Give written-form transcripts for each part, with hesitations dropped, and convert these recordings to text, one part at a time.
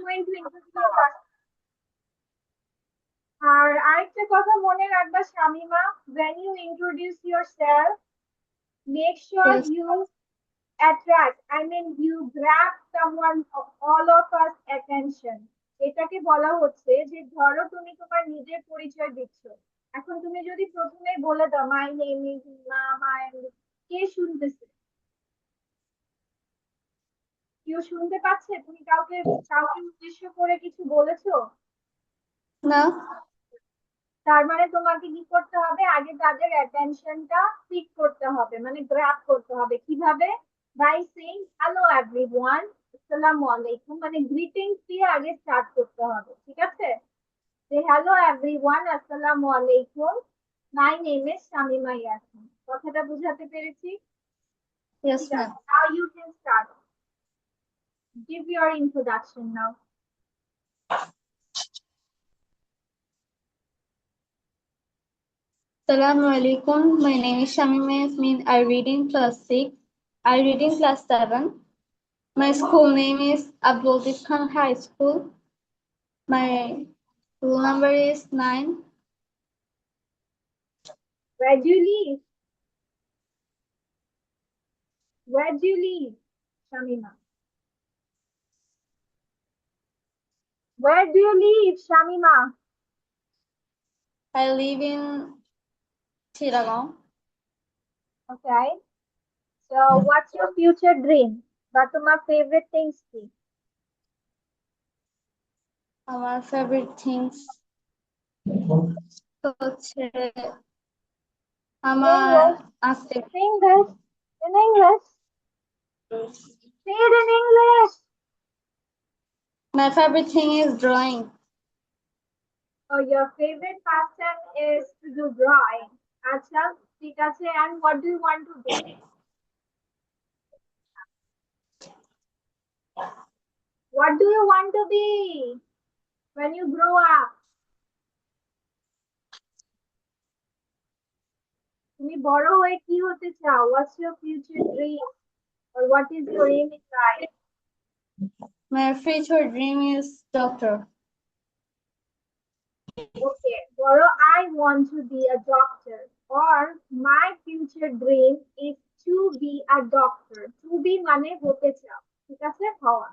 going to introduce yourself? আর আরেকটা কথা মনে রাখবা Shamima, when you introduce yourself, make sure Yes. you attract, I mean you grab someone all of us attention. এটাকে বলা হচ্ছে যে ধরো তুমি তোমার নিজের পরিচয় দিচ্ছ, এখন তুমি যদি প্রথমে বলে দাও মাই নেম ইজ মা মাই, কে শুনতেছে? কেউ শুনতে পাচ্ছে? তুমি কাউকে কাউকে উদ্দেশ্য করে কিছু বলেছো? না। তার মানে তোমাকে কি করতে হবে, আগে তাদের অ্যাটেনশনটা পিক করতে হবে, মানে গ্র্যাব করতে হবে। কিভাবে? বাই সেইং হ্যালো এভরিওয়ান, আসসালামু আলাইকুম, মানে গ্রিটিংস দিয়ে আগে স্টার্ট করতে হবে, ঠিক আছে? যে হ্যালো এভরিওয়ান, আসসালামু আলাইকুম, my name is Shamima Yasmin. কথাটা বুঝাতে পেরেছি? Yes, ঠিক ma'am. আছে, now you can start, give your introduction now. Assalamu alaikum. My name is Shamima Yasmin. I read in class 6. I read in class 7. My school name is Abdul Khan High School. My roll number is 9. Where do you live? Where do you live, Shamima? Where do you live, Shamima? I live in Chittagong. Okay. So what's your future dream? বা তোমার favorite things কি? Our favorite things হচ্ছে In আমার English. আছে। In English. In English. Say it in English. My favorite thing is drawing. Oh, your favorite pastime is to do drawing. আচ্ছা, ঠিক আছে. And what do you want to be? What do you want to be when you grow up? তুমি বড় হয়ে কি হতে চাও? What's your future dream? Or what is your aim in life? My future dream is doctor. Okay, Goro, I want to be a doctor, or my future dream is to be a doctor. To be মানে হতে চাও, ঠিক আছে? হওয়া।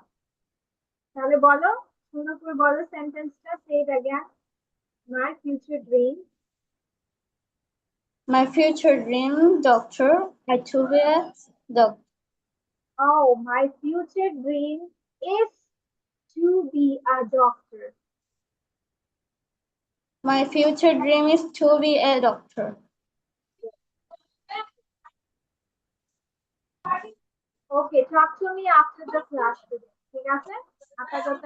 তাহলে বলো, সুন্দর করে বলো সেন্টেন্সটা, say it again. My future dream. My future dream, doctor. I to be a doctor. Oh, my future dream is to be a doctor. My future dream is to be a doctor. Okay, talk to me after the class today. ঠিক আছে? আপাতত